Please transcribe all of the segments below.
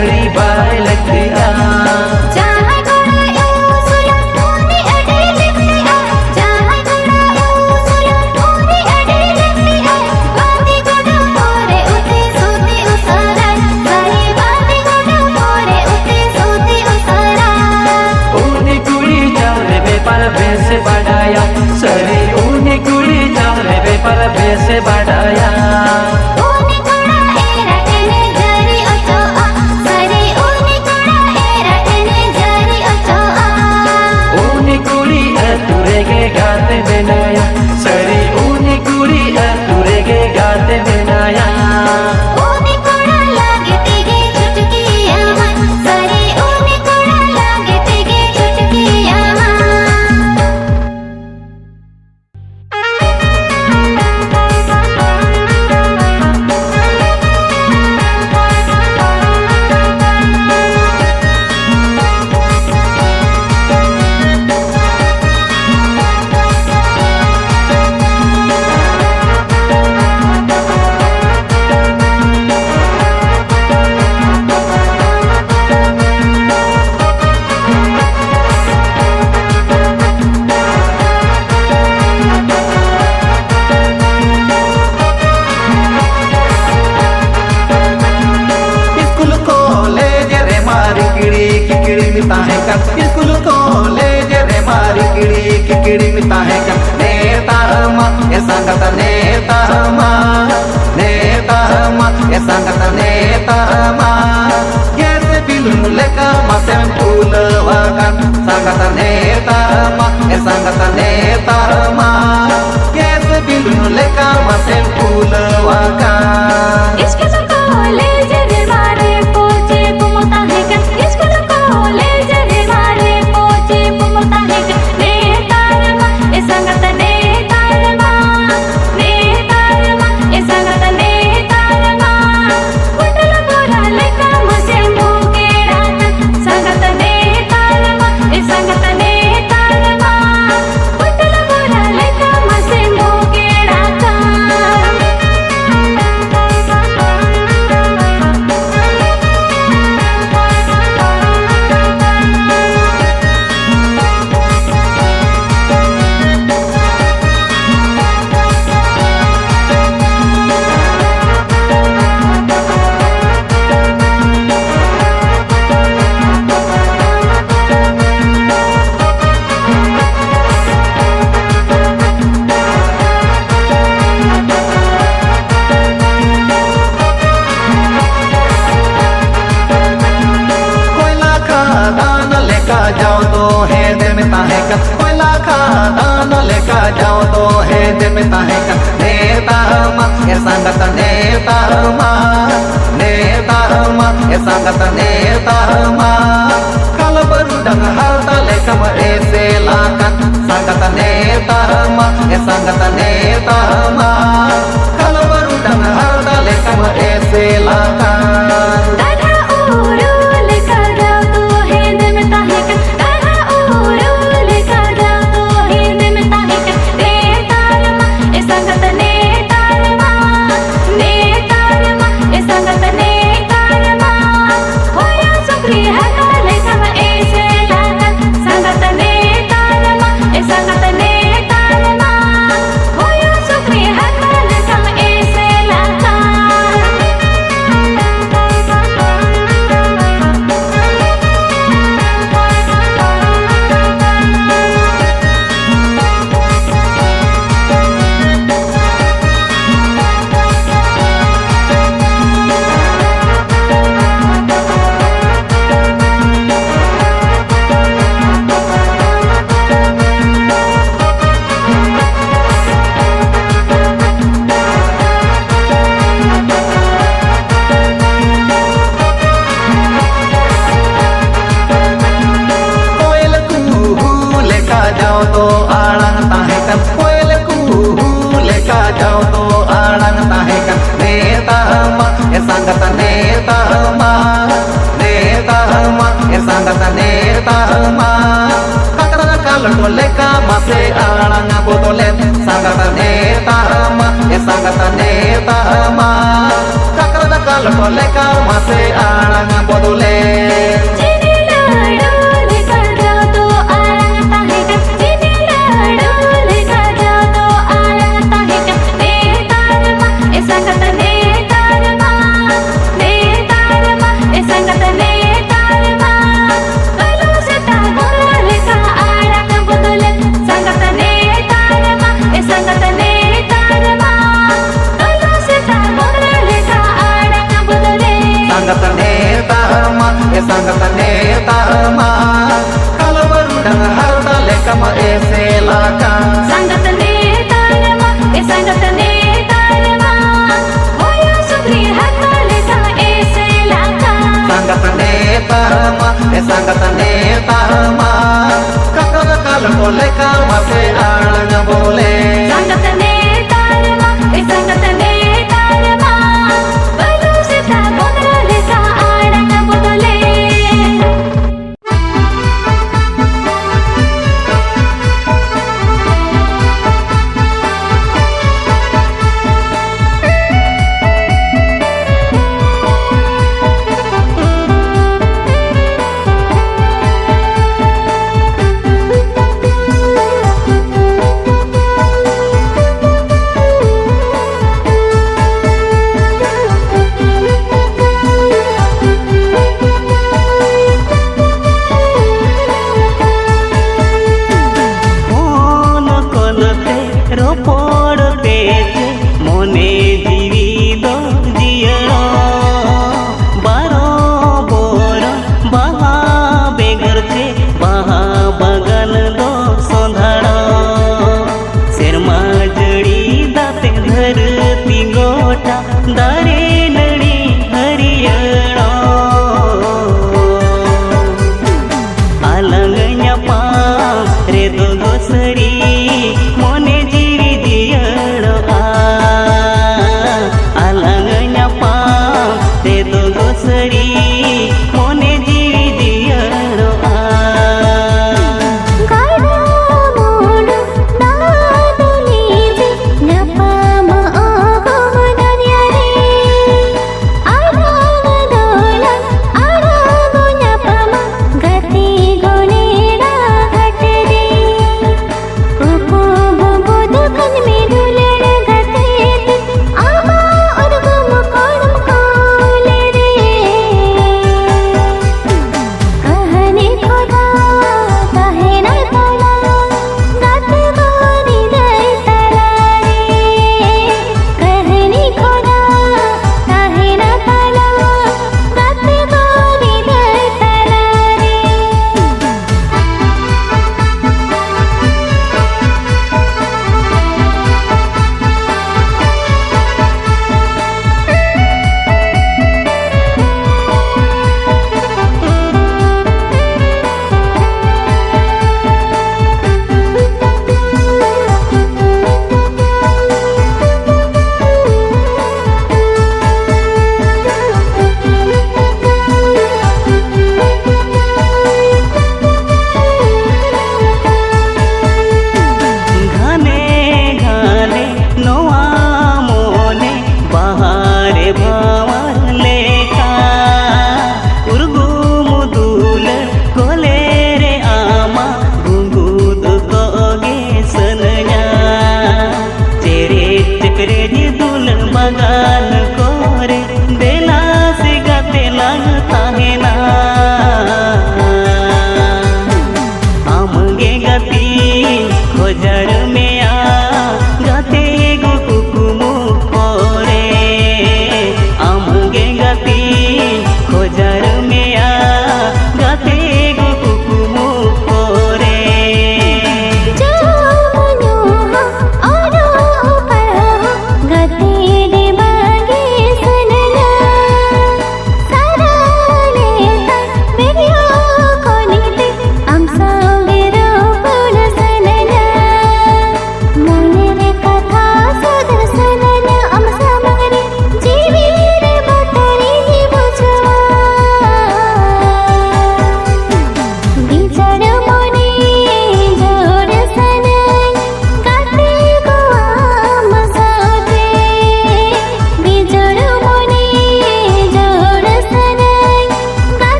sari bai laktiya Jahai gora usulan uni ade laktiya Jahai gora usulan uni ade laktiya Bandi goda pore ute suti usaran Sari bandi goda pore ute suti usaran uni kuri jawre be par bese badaya sari uni kuri jawre be par bese badaya uni goda era ene jari ochoa Sari uni goda era ene jari ochoa uni kuri aturege gaate benaya sari uni kuri aturege gaate benaya uni goda lage tige chutkiya Sari uni goda lage tige chutkiya school college रे मारी किकड़ी मिता है का school college रे मारी किकड़ी मिता है का नेता मा ए संगत नेता मा ए संगत नेता मा ये से बिलुन लेका मासेम फूल वाकन संगत नेता मा ए संगत नेता मा ये से बिलुन लेका मासेम फूल वाकन स्कूल कॉलेज रे मारे पोचे पुमता है का स्कूल कॉलेज रे मारे पोचे पुमता है का नेतारमा ए संगत नेतारमा ए संगत नेतारमा कुटल बोरा लेका मसे मुके रात संगत नेतारमा ए संगत नेतारमा कुटल बोरा लेका मसे मुके रात कोयला खादान लेका जाओ तो है दिल में ताहे का कोयला खादान लेका जाओ तो है दिल में ताहे का नेता मा ए संगत नेता मा ए संगत नेता मा कल बरुदंग हालता लेका म ऐसे लाकन संगत नेता मा ए संगत नेता मा कल बरुदंग हालता लेका म ऐसे लाकन दादा उरू लेका जाओ तो है दिल में ताहे का दादा उरू लेका जाओ तो है दिल में ताहे का नेतारमा ए संगत नेतारमा ए संगत नेतारमा होया सुक्री हका लेका म ऐसे लाकन संगत नेतारमा ए संगत नेतारमा होया सुक्री हका लेका म ऐसे लाकन कोयल कुहू लेका जाओ तो आड़ंग ताहे कन कोयल कुहू लेका जाओ तो आड़ंग ताहे कन नेता मा ए संगत नेता मा ए संगत नेता मा ककरा काल तो लेका मासे आड़ंग बोतले संगत नेता मा ए संगत नेता मा ककरा काल तो लेका मासे आड़ंग बोतले sangat netama kalau berundang harta lekam eselakan sangat netarma sangat netarma hoya sukri hakale sama eselaka sangat netama kakak kalau boleh kau masih alnya boleh sangat netarma sangat netarma baru sita bodole sa alanya bodole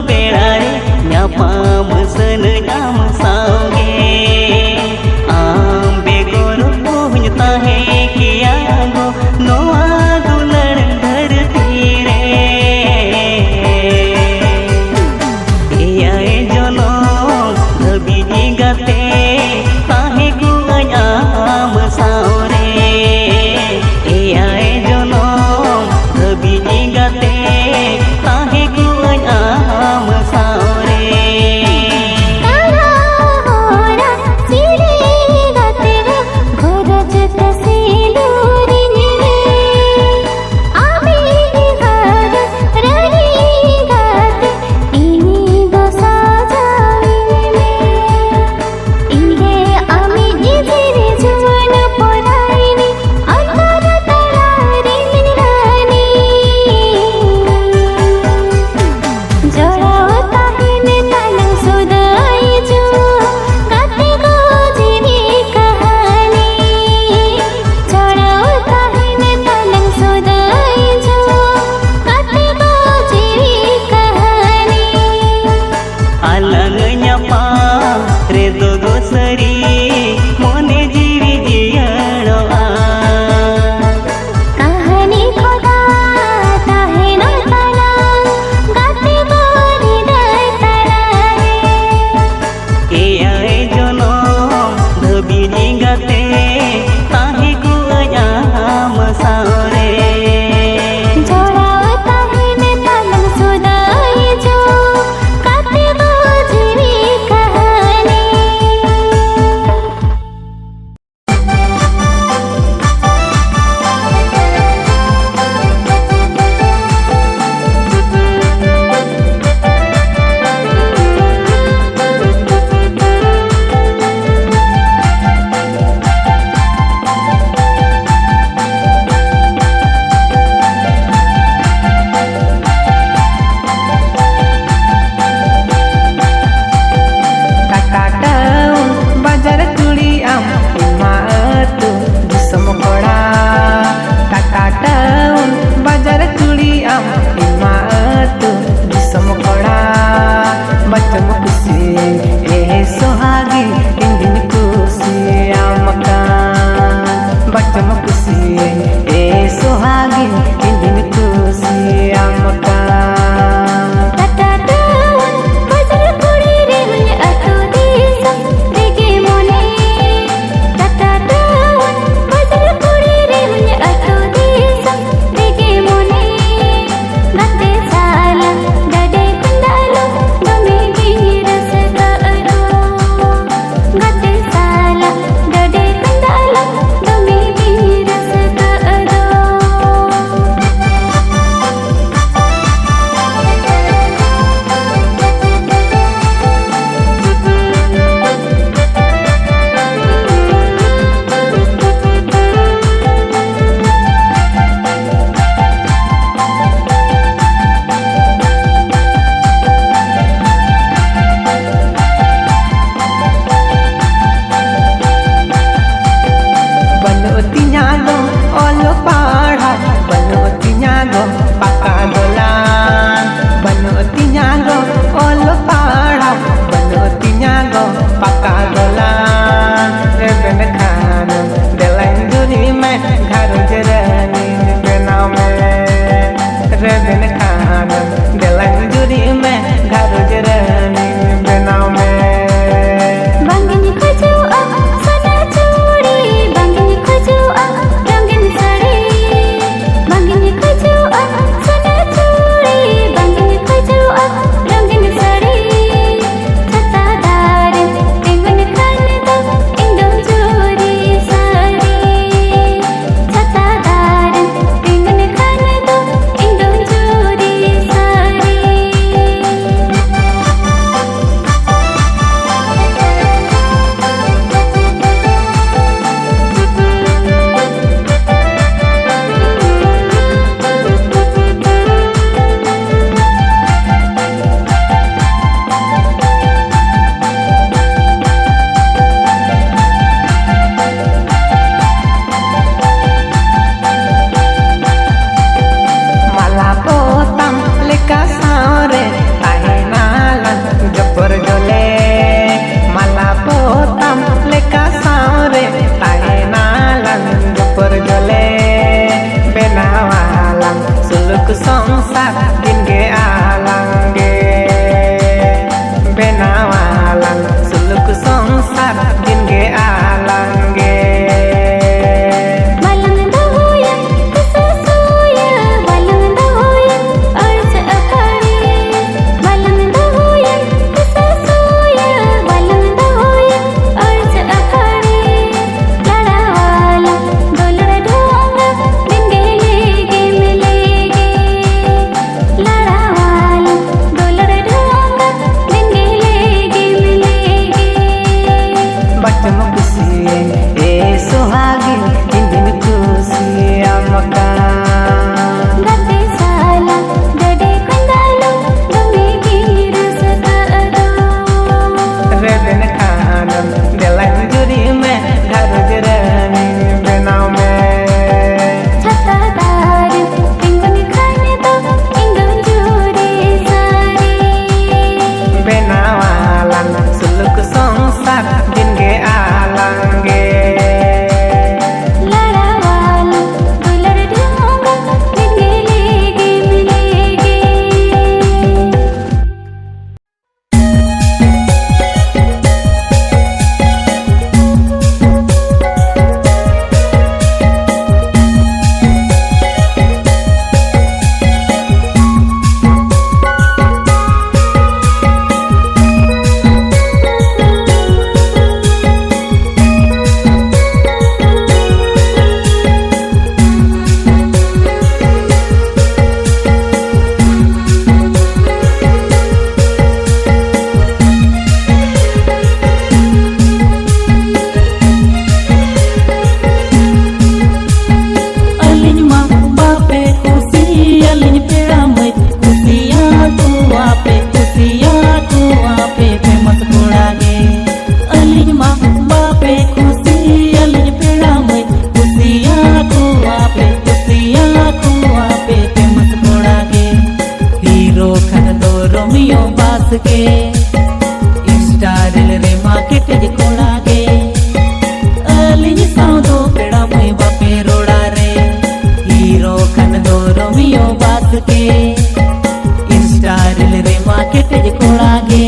बेड़ारे ᱧᱟᱯᱟᱢ ᱥᱟᱹᱱᱟᱹᱧ सावगे आम बेगोर होኝ ताहें किया गो नोआ दुलड़ धरती रे एयाए जनम धबिजी गाते ताहें गुआኝ आम सावरे एयाए जनम धबिजी गाते ताहें गुआኝ आम सावरे Bangin khaju संसार दिन गे आलांग गे बेनावालां सुलुक संसार दिन गे आलांग गे Walang dahoyan kasasuya, walang dahoyan arsa akari. Walang dahoyan kasasuya, walang dahoyan arsa akari. Ladawala dollar dhonga dingege milege. Ladawala dollar dhonga dingege milege. बचन खुशी ए सुहागिन दिन खुशी आमका Gati sala gade kandalo gamigir sakado. रेबन खानम दिलन जुरी में घर जरनी बनाव में Chata dari tinggal khane to inggal juri sari. बेनावालां सुलुक संसार दिन गे आलांग गे Ladawala dollar dhonga dingege milege. Alin ma bape kusi alin peramai kusiya tu ape famous kodage alin ma bape kusi alin peramai kusiya tu ape famous kodage hero khan do romeo bas ke star re market je kodage alin saudo peramai bape roda re hero खन दो Romeo बास के star रे market जे कोड़ागे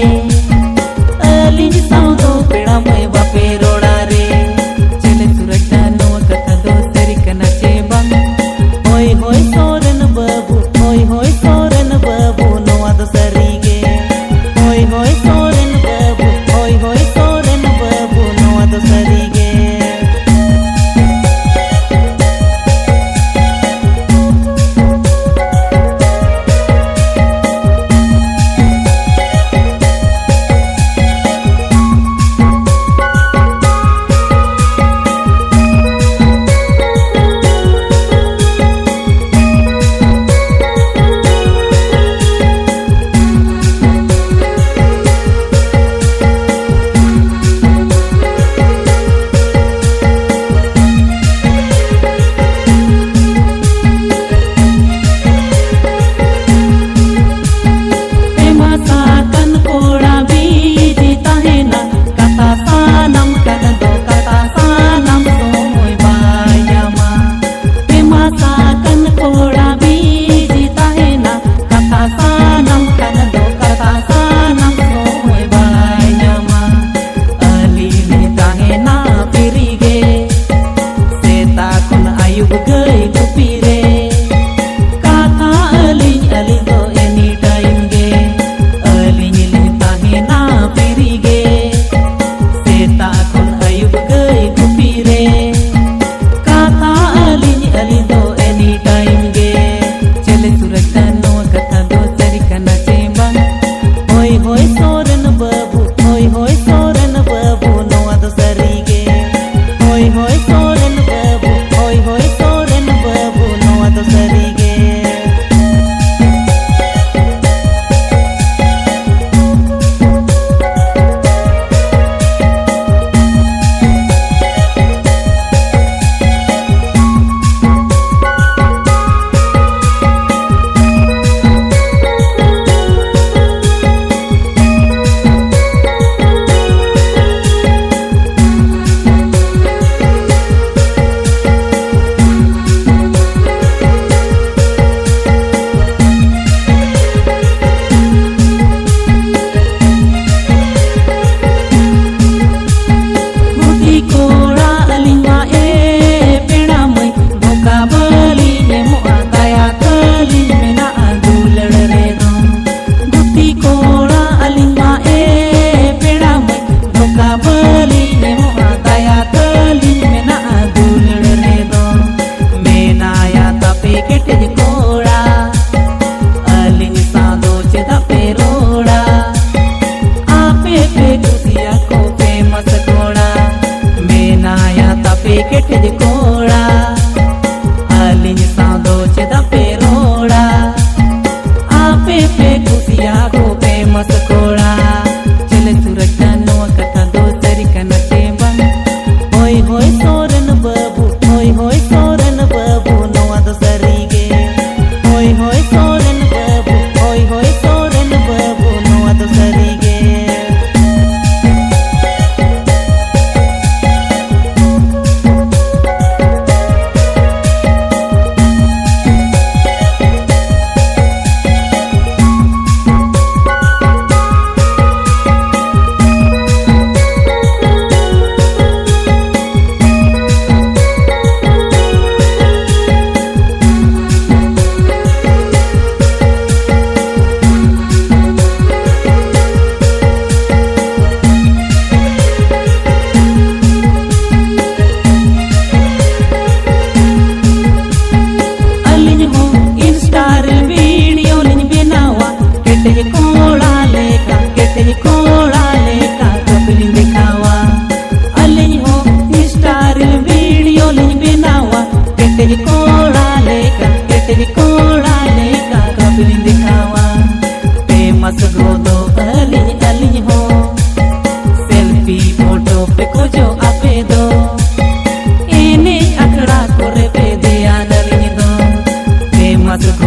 अलिन साउदो पेड़ा मय बापे रोड़ा रे चले सुरक्षा नो कथा दो सरी कना चेबंग होय होय सोरन बाबू नो आदो सरीगे होय होय सोरन बाबू नो आदो सरीगे ᱯᱟᱥ